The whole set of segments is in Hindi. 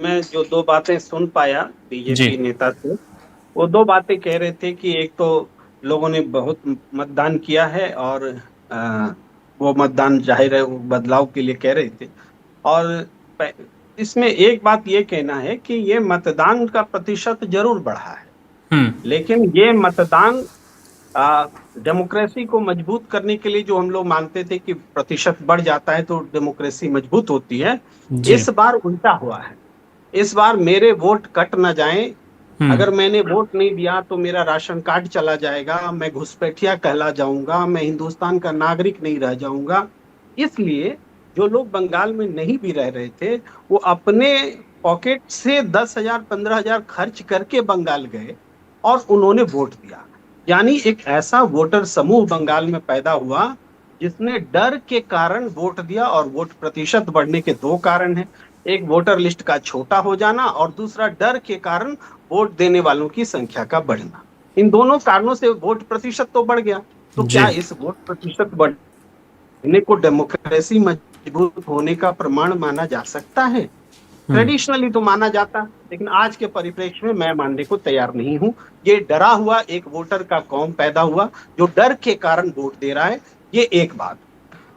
मैं जो दो बातें सुन पाया जी। बीजेपी नेता से, वो दो बातें कह रहे थे कि एक तो लोगों ने बहुत मतदान किया है और अ, वो मतदान जाहिर है वो बदलाव के लिए कह रहे थे। और प- इसमें एक बात ये कहना है कि ये मतदान का प्रतिशत जरूर बढ़ा है, हम्म। लेकिन ये मतदान आ, डेमोक्रेसी को मजबूत करने के लिए, जो हम लोग मानते थे कि प्रतिशत बढ़ जाता है तो डेमोक्रेसी मजबूत होती है, जी। इस बार उल्टा हुआ है। इस बार मेरे वोट कट ना जाएं। हम्म। अगर मैंने वोट नहीं दिया तो मेरा राशन कार्ड चला जाएगा, मैं घुसपैठिया कहला जाऊंगा, मैं हिंदुस्तान का नागरिक नहीं रह जाऊंगा। इसलिए जो लोग बंगाल में नहीं भी रह रहे थे, वो अपने पॉकेट से 10,000 15,000 खर्च करके बंगाल गए और उन्होंने वोट दिया। यानी एक ऐसा वोटर समूह बंगाल में पैदा हुआ जिसने डर के कारण वोट दिया। और वोट प्रतिशत बढ़ने के दो कारण हैं, एक वोटर लिस्ट का छोटा हो जाना और दूसरा डर के कारण वोट देने वालों की संख्या का बढ़ना। इन दोनों कारणों से वोट प्रतिशत तो बढ़ गया। तो जी। क्या इस वोट प्रतिशत बढ़ने को डेमोक्रेसी मजबूत होने का प्रमाण माना जा सकता है? हम्म। ट्रेडिशनली तो माना जाता, लेकिन आज के परिप्रेक्ष्य में मैं मानने को तैयार नहीं हूं। ये डरा हुआ एक वोटर का कौम पैदा हुआ जो डर के कारण वोट दे रहा है। ये एक बात।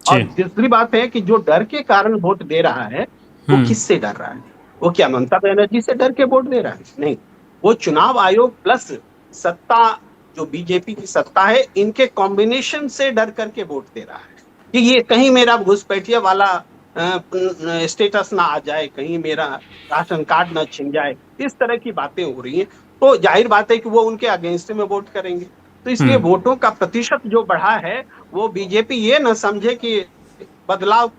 और जी। दूसरी बात है कि जो डर के कारण वोट दे रहा है, वो हम्म। किससे डर रहा है? वो क्या ममता बनर्जी से डर के वोट दे रहा है? नहीं। वो चुनाव आयोग प्लस सत्ता, जो बीजेपी की सत्ता है, इनके कॉम्बिनेशन से डर करके वोट दे रहा है कि ये कहीं मेरा घुसपैठिया वाला स्टेटस ना आ जाए, कहीं मेरा राशन कार्ड ना छिन जाए। इस तरह की बातें हो रही हैं। तो जाहिर बात है कि वो उनके अगेंस्ट में वोट करेंगे। तो इसलिए हम्म। वोटों का प्रतिशत जो बढ़ा है, वो बीजेपी ये ना समझे कि बदलाव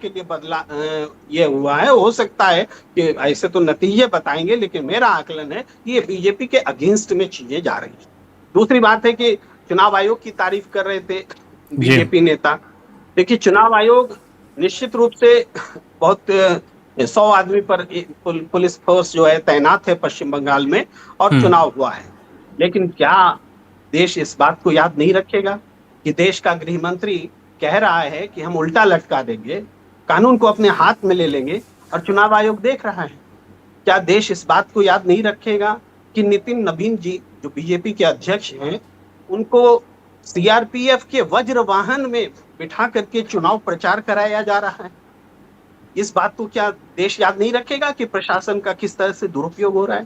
के लिए ये हुआ है। हो सकता है कि ऐसे तो नतीजे बताएंगे, लेकिन मेरा आकलन है कि ये बीजेपी के अगेंस्ट में चीजें जा रही हैं। दूसरी बात है कि चुनाव आयोग की तारीफ कर रहे थे जी। बीजेपी नेता। देखिए, चुनाव आयोग निश्चित रूप से बहुत 100 आदमी पर पुलिस फोर्स जो है तैनात है पश्चिम बंगाल में, और हम्म। चुनाव हुआ है। लेकिन क्या देश इस बात को याद नहीं रखेगा कि देश का गृह मंत्री कह रहा है कि हम उल्टा लटका देंगे, कानून को अपने हाथ में ले लेंगे, और चुनाव आयोग देख रहा है? क्या देश इस बात को याद नहीं रखेगा कि नितिन नवीन जी, जो बीजेपी के अध्यक्ष हैं, उनको सीआरपीएफ के वज्र वाहन में बिठा करके चुनाव प्रचार कराया जा रहा है? इस बात को क्या देश याद नहीं रखेगा कि प्रशासन का किस तरह से दुरुपयोग हो रहा है?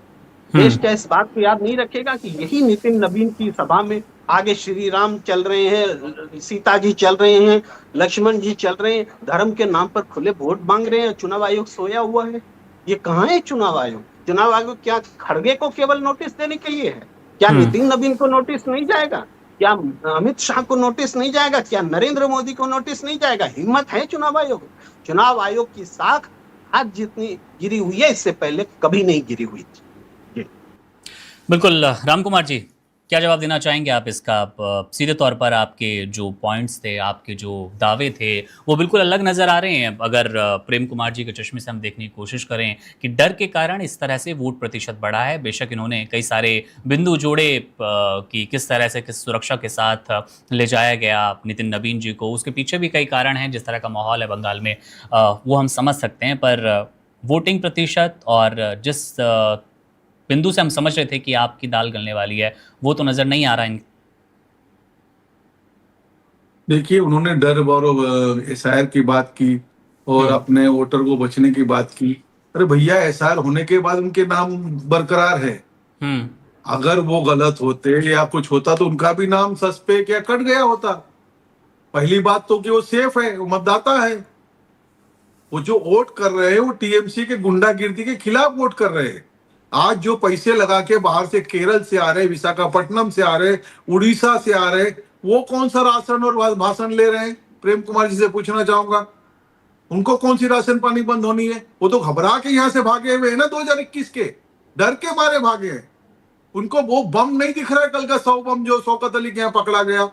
देश हम्म। क्या इस बात को याद नहीं रखेगा कि यही नितिन नवीन की सभा में आगे श्री राम चल रहे हैं, सीता जी चल रहे हैं, लक्ष्मण जी चल रहे हैं, धर्म के नाम पर खुले वोट मांग रहे हैं, चुनाव आयोग सोया हुआ है? ये कहाँ है चुनाव आयोग? चुनाव आयोग क्या खड़गे को केवल नोटिस देने के लिए है? क्या हम्म। नितिन नवीन को नोटिस नहीं जाएगा? क्या अमित शाह को नोटिस नहीं जाएगा? क्या नरेंद्र मोदी को नोटिस नहीं जाएगा? हिम्मत है चुनाव आयोग? चुनाव आयोग की साख आज जितनी गिरी हुई है, इससे पहले कभी नहीं गिरी हुई थी। जी। बिल्कुल। राम कुमार जी, क्या जवाब देना चाहेंगे आप इसका? आप सीधे तौर पर आपके जो पॉइंट्स थे, आपके जो दावे थे, वो बिल्कुल अलग नज़र आ रहे हैं अगर प्रेम कुमार जी के चश्मे से हम देखने की कोशिश करें कि डर के कारण इस तरह से वोट प्रतिशत बढ़ा है। बेशक इन्होंने कई सारे बिंदु जोड़े कि किस तरह से किस सुरक्षा के साथ ले जाया गया नितिन नवीन जी को, उसके पीछे भी कई कारण हैं। जिस तरह का माहौल है बंगाल में वो हम समझ सकते हैं, पर वोटिंग प्रतिशत और जिस बिंदु से हम समझ रहे थे कि आपकी दाल गलने वाली है, वो तो नजर नहीं आ रहा देखिए, उन्होंने डर और एसआईआर की बात की और हम्म। अपने वोटर को बचने की बात की। अरे भैया, एसआईआर होने के बाद उनके नाम बरकरार है। हम्म। अगर वो गलत होते या कुछ होता तो उनका भी नाम सस्पेक्ट या कट गया होता। पहली बात तो कि वो सेफ है, वो मतदाता है। वो जो वोट कर रहे हैं वो टीएमसी के गुंडागिर्दी के खिलाफ वोट कर रहे हैं। आज जो पैसे लगा के बाहर से केरल से आ रहे, विशाखापट्टनम से आ रहे, उड़ीसा से आ रहे, वो कौन सा राशन और भाषण ले रहे हैं? प्रेम कुमार जी से पूछना चाहूंगा, उनको कौन सी राशन पानी बंद होनी है? वो तो घबरा के यहाँ से भागे हुए हैं ना, 2021 के डर के मारे भागे हैं। उनको वो बम नहीं दिख रहा है, कल का 100 बम जो शौकत अली के यहाँ पकड़ा गया।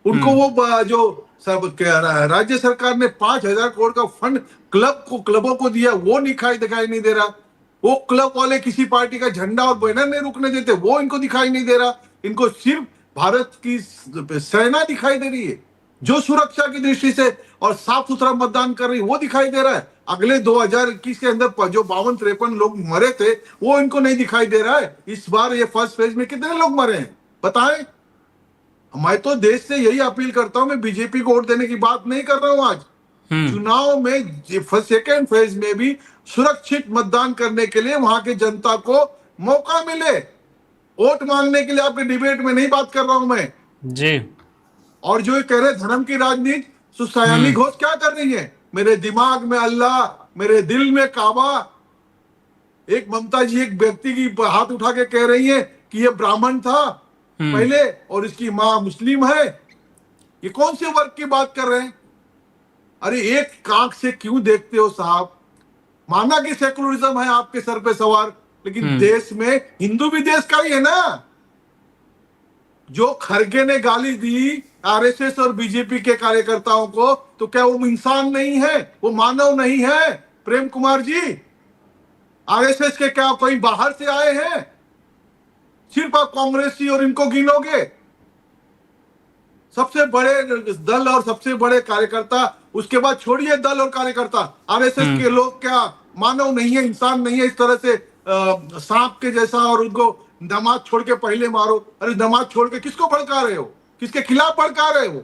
उनको हम्म। वो जो सब कह रहा है, राज्य सरकार ने 5,000 करोड़ का फंड क्लबों को दिया, वो दिखाई नहीं दे रहा। वो क्लब वाले किसी पार्टी का झंडा और बैनर नहीं रुकने देते, वो इनको दिखाई नहीं दे रहा। इनको सिर्फ भारत की सेना दिखाई दे रही है, जो सुरक्षा की दृष्टि से और साफ सुथरा मतदान कर रही है, वो दिखाई दे रहा है। अगले 2021 के अंदर जो 52-53 लोग मरे थे वो इनको नहीं दिखाई दे रहा है। इस बार ये फर्स्ट फेज में कितने लोग मरे हैं बताएं। मैं तो देश से यही अपील करता हूं, मैं बीजेपी को वोट देने की बात नहीं कर रहा हूं आज। चुनाव में सेकेंड फेज में भी सुरक्षित मतदान करने के लिए वहां के जनता को मौका मिले। वोट मांगने के लिए आपके डिबेट में नहीं बात कर रहा हूं मैं जी। और जो ये कह रहे धर्म की राजनीति, सुसयानी घोष क्या कर रही है? मेरे दिमाग में अल्लाह, मेरे दिल में काबा। एक ममता जी एक व्यक्ति की हाथ उठा के कह रही है कि ये ब्राह्मण था पहले और इसकी माँ मुस्लिम है। ये कौन से वर्ग की बात कर रहे हैं? अरे एक आंख से क्यों देखते हो साहब? माना कि सेकुलरिज्म है आपके सर पे सवार, लेकिन देश में हिंदू भी देश का ही है ना। जो खरगे ने गाली दी आरएसएस और बीजेपी के कार्यकर्ताओं को, तो क्या वो इंसान नहीं है? वो मानव नहीं है? प्रेम कुमार जी, आरएसएस के क्या कोई बाहर से आए हैं? सिर्फ आप कांग्रेसी और इनको गिनोगे? सबसे बड़े दल और सबसे बड़े कार्यकर्ता, उसके बाद छोड़िए दल और कार्यकर्ता, आरएसएस के लोग क्या मानव नहीं है, इंसान नहीं है? इस तरह से सांप के जैसा, और उनको नमाज छोड़ के पहले मारो। अरे नमाज छोड़ के किसको भड़का रहे हो? किसके खिलाफ भड़का रहे हो?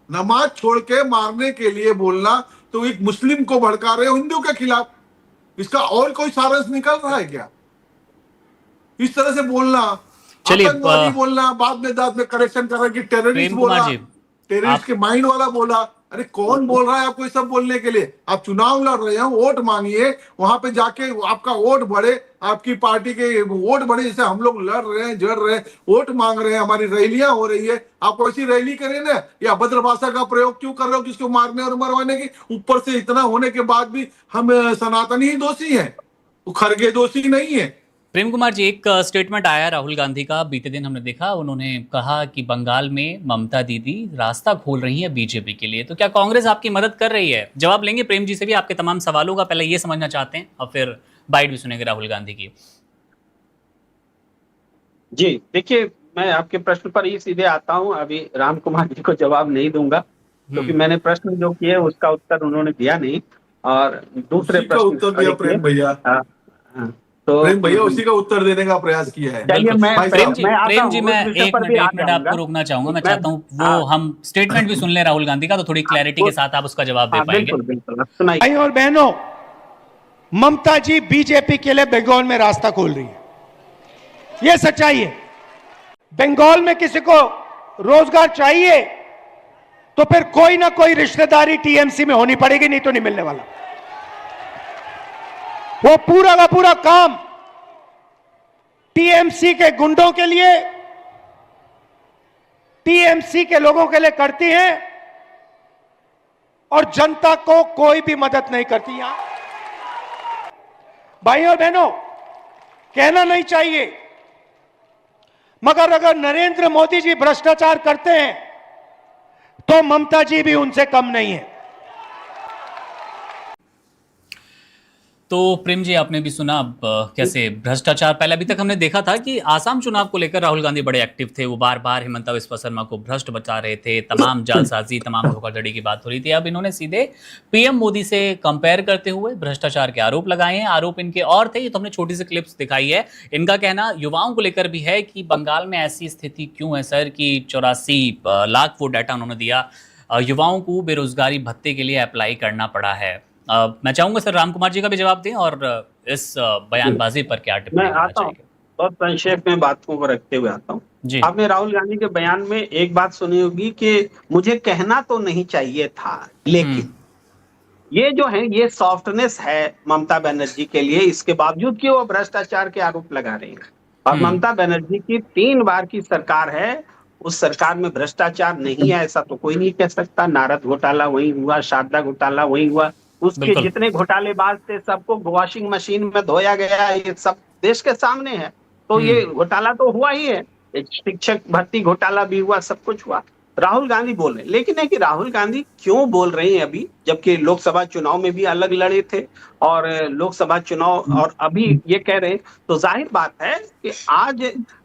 नमाज छोड़ के मारने के लिए बोलना तो एक मुस्लिम को भड़का रहे हो हिंदू के खिलाफ। इसका और कोई सारांश निकल रहा है क्या? इस तरह से बोलना, आतंकवादी बोलना, बाद में दाद में करेक्शन कर रहा है कि टेररिस्ट बोला, टेररिस्ट के माइंड वाला बोला। अरे कौन बोल रहा है आपको ये सब बोलने के लिए? आप चुनाव लड़ रहे हो, वोट मांगिए, वहां पे जाके आपका वोट बढ़े, आपकी पार्टी के वोट बढ़े। जैसे हम लोग लड़ रहे हैं, जड़ रहे हैं, वोट मांग रहे हैं, हमारी रैलियां हो रही है, आप वैसी रैली करें ना। या अभद्र भाषा का प्रयोग क्यों कर रहे हो किसको मारने और मरवाने की? ऊपर से इतना होने के बाद भी हम सनातनी ही दोषी हैं, वो खरगे दोषी नहीं है। प्रेम कुमार जी, एक स्टेटमेंट आया राहुल गांधी का बीते दिन, हमने देखा, उन्होंने कहा कि बंगाल में ममता दीदी रास्ता खोल रही हैं बीजेपी के लिए। तो क्या कांग्रेस आपकी मदद कर रही है? जवाब लेंगे प्रेम जी से भी आपके तमाम सवालों का, पहले ये समझना चाहते हैं और फिर बाइट भी सुनेंगे राहुल गांधी की। जी देखिए, मैं आपके प्रश्न पर ही सीधे आता हूं। अभी राम कुमार जी को जवाब नहीं दूंगा क्योंकि मैंने प्रश्न जो किए उसका उत्तर उन्होंने दिया नहीं। और दूसरे प्रश्न उत्तर दिया प्रेम भैया। तो प्रेम भैया उसी का उत्तर देने का प्रयास किया है। चलिए प्रेम जी मैं एक मिनट आपको रोकना चाहूंगा। मैं चाहता हूँ वो हम स्टेटमेंट भी सुन ले राहुल गांधी का, तो थोड़ी क्लैरिटी के साथ आप उसका जवाब दे पाएंगे। भाई और बहनों, ममता जी बीजेपी के लिए बंगाल में रास्ता खोल रही है, ये सच्चाई है। बंगाल में किसी को रोजगार चाहिए तो फिर कोई ना कोई रिश्तेदारी टीएमसी में होनी पड़ेगी, नहीं तो नहीं मिलने वाला। वो पूरा का पूरा काम टीएमसी के गुंडों के लिए, टीएमसी के लोगों के लिए करती हैं और जनता को कोई भी मदद नहीं करती। यहां भाइयों और बहनों, कहना नहीं चाहिए, मगर अगर नरेंद्र मोदी जी भ्रष्टाचार करते हैं तो ममता जी भी उनसे कम नहीं है। तो प्रेम जी, आपने भी सुना कैसे भ्रष्टाचार, पहले अभी तक हमने देखा था कि आसाम चुनाव को लेकर राहुल गांधी बड़े एक्टिव थे। वो बार बार हिमंता बिस्वा शर्मा को भ्रष्ट बता रहे थे, तमाम जालसाजी, तमाम धोखाधड़ी की बात हो रही थी। अब इन्होंने सीधे पीएम मोदी से कंपेयर करते हुए भ्रष्टाचार के आरोप लगाए हैं। आरोप इनके और थे, ये तो हमने छोटी सी क्लिप्स दिखाई है। इनका कहना युवाओं को लेकर भी है कि बंगाल में ऐसी स्थिति क्यों है सर कि 84 लाख वो डाटा उन्होंने दिया, युवाओं को बेरोजगारी भत्ते के लिए अप्लाई करना पड़ा है। मैं चाहूंगा सर राम कुमार जी का भी जवाब दें और इस बयानबाजी पर क्या टिप्पणी करना चाहिए। बहुत संक्षेप में बातों को रखते हुए आता हूँ। आपने राहुल गांधी के बयान में एक बात सुनी होगी कि मुझे कहना तो नहीं चाहिए था, लेकिन ये जो है ये सॉफ्टनेस है ममता बनर्जी के लिए, इसके बावजूद कि वो भ्रष्टाचार के आरोप लगा रहे हैं। और ममता बनर्जी की 3 बार की सरकार है, उस सरकार में भ्रष्टाचार नहीं है ऐसा तो कोई नहीं कह सकता। नारद घोटाला वही हुआ, शारदा घोटाला वही हुआ, उसके जितने घोटालेबाज थे सबको वॉशिंग मशीन में धोया गया, ये सब देश के सामने है। तो ये घोटाला तो हुआ ही है, शिक्षक भर्ती घोटाला भी हुआ, सब कुछ हुआ। राहुल गांधी बोल रहे, लेकिन है कि राहुल गांधी क्यों बोल रहे हैं अभी, जबकि लोकसभा चुनाव में भी अलग लड़े थे और लोकसभा चुनाव और अभी ये कह रहे हैं, तो जाहिर बात है कि आज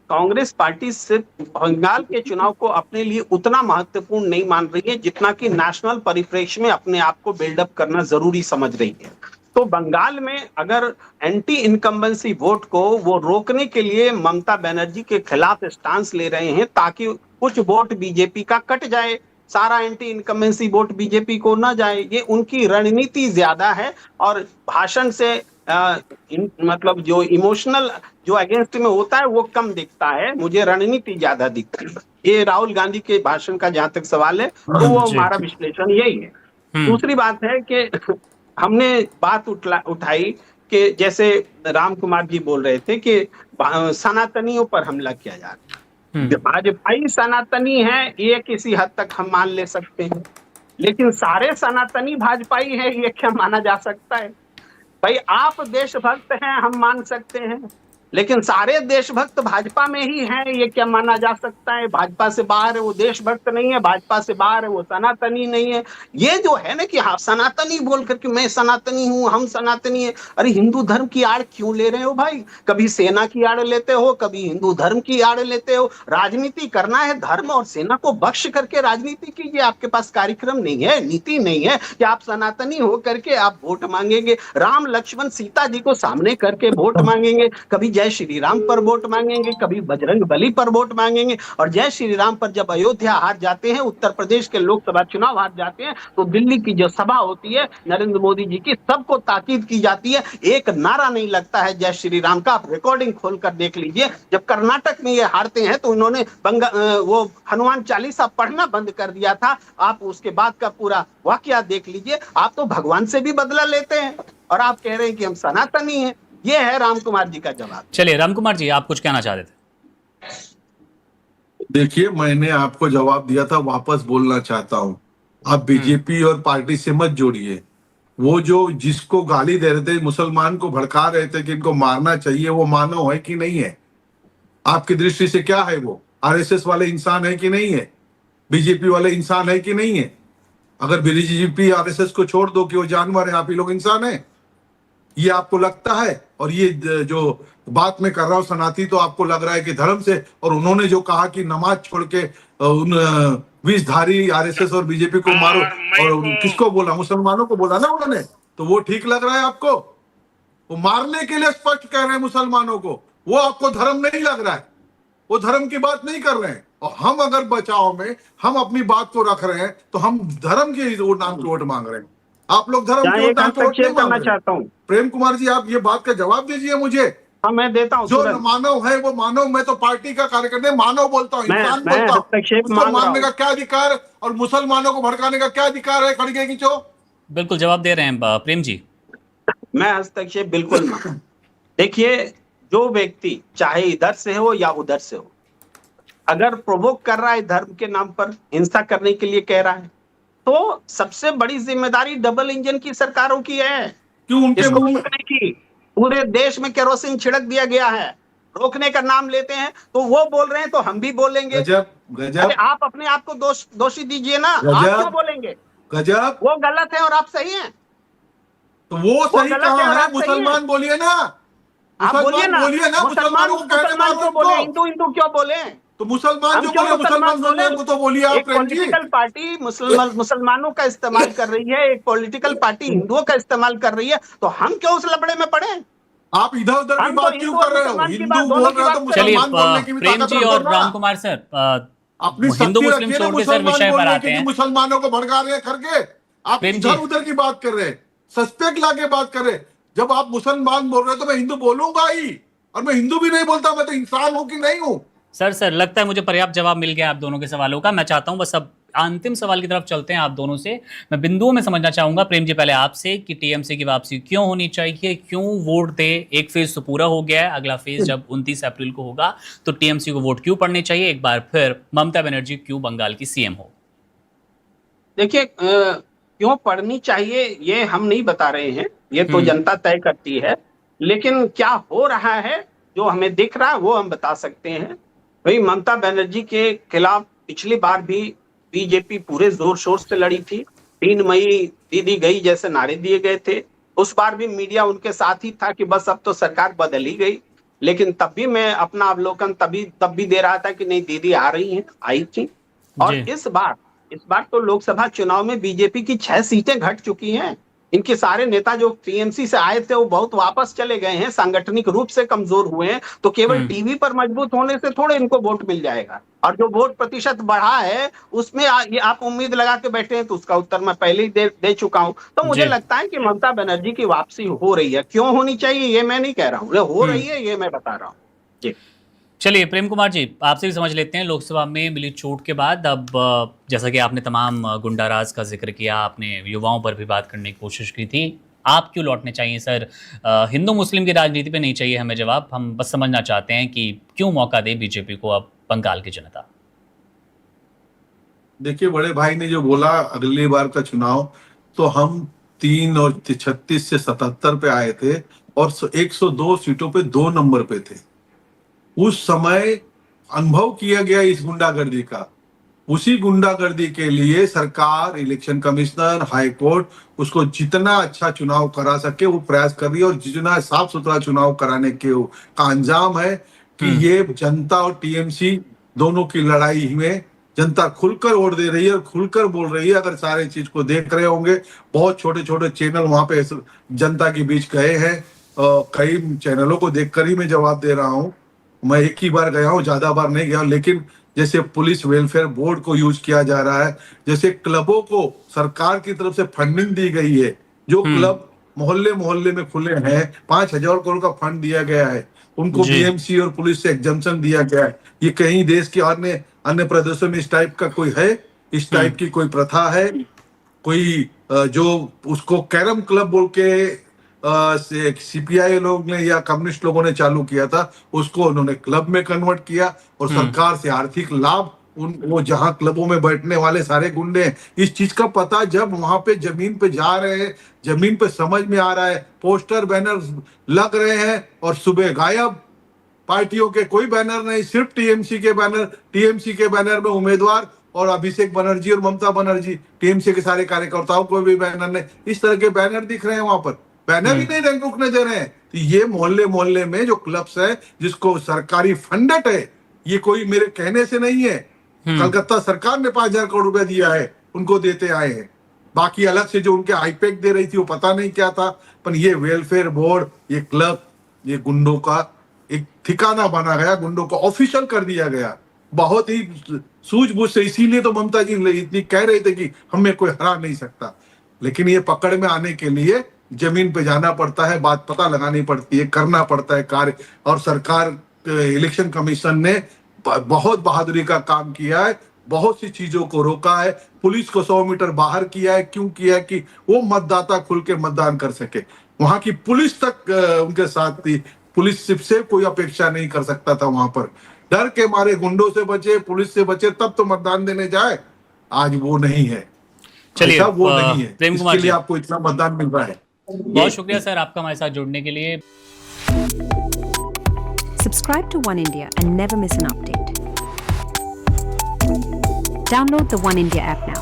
कांग्रेस पार्टी सिर्फ बंगाल के चुनाव को अपने लिए उतना महत्वपूर्ण नहीं मान रही है जितना कि नेशनल परिप्रेक्ष्य में अपने आप को बिल्डअप करना जरूरी समझ रही है। तो बंगाल में अगर एंटी इनकम्बेंसी वोट को वो रोकने के लिए ममता बनर्जी के खिलाफ स्टांस ले रहे हैं ताकि कुछ वोट बीजेपी का कट जाए, सारा एंटी इनकम्बेंसी वोट बीजेपी को ना जाए, ये उनकी रणनीति ज्यादा है। और भाषण से मतलब जो इमोशनल जो अगेंस्ट में होता है वो कम दिखता है, मुझे रणनीति ज्यादा दिखती है। ये राहुल गांधी के भाषण का जहां तक सवाल है तो वो हमारा विश्लेषण यही है। दूसरी बात है कि हमने बात उठाई कि जैसे राम कुमार जी बोल रहे थे कि सनातनियों पर हमला किया जा रहा है। भाजपाई सनातनी है ये किसी हद तक हम मान ले सकते हैं, लेकिन सारे सनातनी भाजपाई है ये क्या माना जा सकता है? भाई आप देशभक्त हैं हम मान सकते हैं, लेकिन सारे देशभक्त भाजपा में ही हैं ये क्या माना जा सकता है? भाजपा से बाहर है वो देशभक्त नहीं है, भाजपा से बाहर है वो सनातनी नहीं है। ये जो है ना कि हाँ सनातनी बोल करके मैं सनातनी हूँ, हम सनातनी है, अरे हिंदू धर्म की आड़ क्यों ले रहे हो भाई? कभी सेना की आड़ लेते हो, कभी हिंदू धर्म की आड़ लेते हो। राजनीति करना है धर्म और सेना को बख्श करके राजनीति कीजिए। आपके पास कार्यक्रम नहीं है, नीति नहीं है कि आप सनातनी हो करके आप वोट मांगेंगे, राम लक्ष्मण सीता जी को सामने करके वोट मांगेंगे, कभी जय श्री राम पर वोट मांगेंगे, कभी बजरंग बली पर वोट मांगेंगे। और जय श्री राम पर जब अयोध्या हार जाते हैं, उत्तर प्रदेश के लोकसभा चुनाव हार जाते हैं, तो दिल्ली की जो सभा होती है नरेंद्र मोदी जी की, सबको ताकीद की जाती है, एक नारा नहीं लगता है जय श्री राम का। आप रिकॉर्डिंग खोलकर देख लीजिए, जब कर्नाटक में ये हारते हैं तो उन्होंने वो हनुमान चालीसा पढ़ना बंद कर दिया था। आप उसके बाद का पूरा वाकया देख लीजिए। आप तो भगवान से भी बदला लेते हैं और आप कह रहे हैं कि हम सनातनी हैं। ये है राम कुमार जी का जवाब। चलिए राम कुमार जी, आप कुछ कहना चाहते थे? देखिए, मैंने आपको जवाब दिया था, वापस बोलना चाहता हूं। आप बीजेपी और पार्टी से मत जोड़िए। वो जो जिसको गाली दे रहे थे, मुसलमान को भड़का रहे थे कि इनको मारना चाहिए, वो मानव है कि नहीं है? आपकी दृष्टि से क्या है? वो आरएसएस वाले इंसान है कि नहीं है? बीजेपी वाले इंसान है कि नहीं है? अगर बीजेपी आरएसएस को छोड़ दो कि वो जानवर है, आप ही लोग इंसान है, ये आपको लगता है? और ये जो बात मैं कर रहा हूं सनाती, तो आपको लग रहा है कि धर्म से। और उन्होंने जो कहा कि नमाज छोड़ के उन विषधारी आरएसएस और बीजेपी को मारो, और किसको बोला? मुसलमानों को बोला ना उन्होंने। तो वो ठीक लग रहा है आपको? वो मारने के लिए स्पष्ट कह रहे हैं मुसलमानों को, वो आपको धर्म नहीं लग रहा है, वो धर्म की बात नहीं कर रहे हैं। और हम अगर बचाव में हम अपनी बात को रख रहे हैं तो हम धर्म के नाम पे वोट मांग रहे हैं। आप लोग धर्म के नाम पे वोट नहीं मांग रहे। चाहता हूँ प्रेम कुमार जी, आप ये बात का जवाब दीजिए मुझे। हाँ मैं देता हूँ। जो मानव है वो मानव, मैं तो पार्टी का कार्यकर्ता मानव बोलता हूँ, इंसान बोलता हूँ। उसको मारने का क्या अधिकार और मुसलमानों को भड़काने का क्या अधिकार है? खड़गे खींचो। बिल्कुल जवाब दे रहे हैं प्रेम जी। मैं हस्तक्षेप बिल्कुल। देखिए, जो व्यक्ति चाहे इधर से हो या उधर से हो, अगर प्रोवोक कर रहा है धर्म के नाम पर, हिंसा करने के लिए कह रहा है, तो सबसे बड़ी जिम्मेदारी डबल इंजन की सरकारों की है। क्यों उनके इसको रोकने की? पूरे देश में केरोसिन छिड़क दिया गया है, रोकने का नाम लेते हैं तो वो बोल रहे हैं तो हम भी बोलेंगे। गजब गजब। अरे आप अपने आप को दोषी दीजिए ना, आप क्यों बोलेंगे? गजब। वो गलत है और आप सही हैं। तो वो सही कहाँ है? मुसलमान बोलिए ना, आप बोलिए ना, मुसलमानों को कहने मारो। बोले हिंदू हिंदू क्यों बोले? तो मुसलमान जो बोले, मुसलमान बोले तो बोलिए आप। पॉलिटिकल पार्टी मुसलमानों का इस्तेमाल कर रही है, एक पॉलिटिकल पार्टी हिंदुओं का इस्तेमाल कर रही है, तो हम क्यों उस लफड़े में पड़े? आप इधर उधर की बात क्यों कर रहे हो? हिंदू बोल रहे हो तो मुसलमान बोलने की भी प्रेम जी और राम कुमार सर, अपनी हिंदू मुस्लिम छोड़ के सर विषय पर आते हैं। मुसलमानों को भड़का रहे हैं करके आप इधर उधर की बात कर रहे हैं, सस्पेक्ट लाके बात कर रहे हैं। जब आप मुसलमान बोल रहे हो तो मैं हिंदू बोलूंगा ही, और मैं हिंदू भी नहीं बोलता, मैं तो इंसान हूं कि नहीं हूं। सर लगता है मुझे पर्याप्त जवाब मिल गया आप दोनों के सवालों का। मैं चाहता हूं बस अब अंतिम सवाल की तरफ चलते हैं आप दोनों से। मैं बिंदुओं में समझना चाहूंगा प्रेम जी पहले आपसे कि टीएमसी की वापसी क्यों होनी चाहिए, क्यों वोट दे? एक फेज तो पूरा हो गया है, अगला फेज जब 29 अप्रैल को होगा तो टीएमसी को वोट क्यों पड़ने चाहिए? एक बार फिर ममता बनर्जी क्यों बंगाल की सीएम हो? देखिए, क्यों पढ़नी चाहिए ये हम नहीं बता रहे हैं, ये तो जनता तय करती है। लेकिन क्या हो रहा है जो हमें दिख रहा है वो हम बता सकते हैं। भाई ममता बनर्जी के खिलाफ पिछली बार भी बीजेपी पूरे जोर शोर से लड़ी थी। 3 मई दीदी गई जैसे नारे दिए गए थे। उस बार भी मीडिया उनके साथ ही था कि बस अब तो सरकार बदल ही गई। लेकिन तब भी मैं अपना अवलोकन तब भी दे रहा था कि नहीं, दीदी आ रही हैं, आई थी। और जी। इस बार तो लोकसभा चुनाव में बीजेपी की 6 सीटें घट चुकी हैं। इनके सारे नेता जो टीएमसी से आए थे वो बहुत वापस चले गए हैं, सांगठनिक रूप से कमजोर हुए हैं। तो केवल टीवी पर मजबूत होने से थोड़े इनको वोट मिल जाएगा। और जो वोट प्रतिशत बढ़ा है उसमें ये आप उम्मीद लगा के बैठे हैं, तो उसका उत्तर मैं पहले ही दे चुका हूं। तो मुझे जी। लगता है कि ममता बनर्जी की वापसी हो रही है। क्यों होनी चाहिए ये मैं नहीं कह रहा हूँ, ये हो रही है, ये मैं बता रहा हूँ जी। चलिए प्रेम कुमार जी, आपसे भी समझ लेते हैं, लोकसभा में मिली छूट के बाद अब जैसा कि आपने तमाम गुंडाराज का जिक्र किया, आपने युवाओं पर भी बात करने की कोशिश की थी, आप क्यों लौटने चाहिए सर? हिंदू मुस्लिम की राजनीति पे नहीं चाहिए हमें जवाब, हम बस समझना चाहते हैं कि क्यों मौका दे बीजेपी को अब बंगाल की जनता। देखिए, बड़े भाई ने जो बोला अगली बार का चुनाव, तो हम 3 और 36 से 77 पे आए थे और 102 सीटों पे 2 नंबर पे थे। उस समय अनुभव किया गया इस गुंडागर्दी का। उसी गुंडागर्दी के लिए सरकार, इलेक्शन कमिश्नर, हाई कोर्ट उसको जितना अच्छा चुनाव करा सके वो प्रयास कर रही है, और जितना साफ सुथरा चुनाव कराने के का अंजाम है कि ये जनता और टीएमसी दोनों की लड़ाई में जनता खुलकर वोट दे रही है और खुलकर बोल रही है। अगर सारे चीज को देख रहे होंगे, बहुत छोटे छोटे चैनल वहां पे जनता के बीच गए हैं, कई चैनलों को देखकर ही मैं जवाब दे रहा हूँ। मैं एक ही बार गया हूँ, ज्यादा बार नहीं गया, लेकिन जैसे पुलिस वेलफेयर बोर्ड को यूज किया जा रहा है, जैसे क्लबों को सरकार की तरफ से फंडिंग दी गई है, जो क्लब मोहल्ले मोहल्ले में खुले हैं, 5,000 करोड़ का फंड दिया गया है, उनको बीएमसी और पुलिस से एग्जम्पशन दिया गया है। ये कहीं देश के अन्य प्रदेशों में इस टाइप का कोई है, इस टाइप की कोई प्रथा है? कोई जो उसको कैरम क्लब बोल के सीपीआई लोग ने या कम्युनिस्ट लोगों ने चालू किया था, उसको उन्होंने क्लब में कन्वर्ट किया और सरकार से आर्थिक लाभ, वो जहां क्लबों में बैठने वाले सारे गुंडे हैं। इस चीज का पता जब वहां पे जमीन पे जा रहे हैं, जमीन पे समझ में आ रहा है, पोस्टर बैनर लग रहे हैं और सुबह गायब, पार्टियों के कोई बैनर नहीं, सिर्फ टीएमसी के बैनर, टीएमसी के बैनर में उम्मीदवार और अभिषेक बनर्जी और ममता बनर्जी, टीएमसी के सारे कार्यकर्ताओं को भी बैनर नहीं, इस तरह के बैनर दिख रहे हैं वहां पर, बैनर ही नहीं रुकने दे रहे हैं। तो ये मोहल्ले मोहल्ले में जो क्लब्स है, जिसको सरकारी फंडेड है, ये कोई मेरे कहने से नहीं है, कलकत्ता सरकार ने 5,000 करोड़ रुपए दिया है, उनको देते आए हैं। बाकी अलग से जो उनके आईपैक दे रही थी वो पता नहीं क्या था, पर ये वेलफेयर बोर्ड, ये क्लब, ये गुंडों का एक ठिकाना बना गया, गुंडों को ऑफिशियल कर दिया गया बहुत ही सूझबूझ से। इसीलिए तो ममता जी इतनी कह रहे थे कि हमें कोई हरा नहीं सकता, लेकिन ये पकड़ में आने के लिए जमीन पे जाना पड़ता है, बात पता लगानी पड़ती है, करना पड़ता है कार्य। और सरकार, इलेक्शन कमीशन ने बहुत बहादुरी का काम किया है, बहुत सी चीजों को रोका है, पुलिस को 100 मीटर बाहर किया है। क्यों किया है? कि वो मतदाता खुल के मतदान कर सके। वहां की पुलिस तक उनके साथ थी, पुलिस से कोई अपेक्षा नहीं कर सकता था वहां पर, डर के मारे गुंडों से बचे, पुलिस से बचे, तब तो मतदान देने जाए। आज वो नहीं है, चलिए वो नहीं है, प्रेम कुमार इसके लिए जी, आपको इतना मतदान मिल रहा है। बहुत शुक्रिया सर आपका हमारे साथ जुड़ने के लिए। Subscribe to One India and never miss an update. Download the One India app now.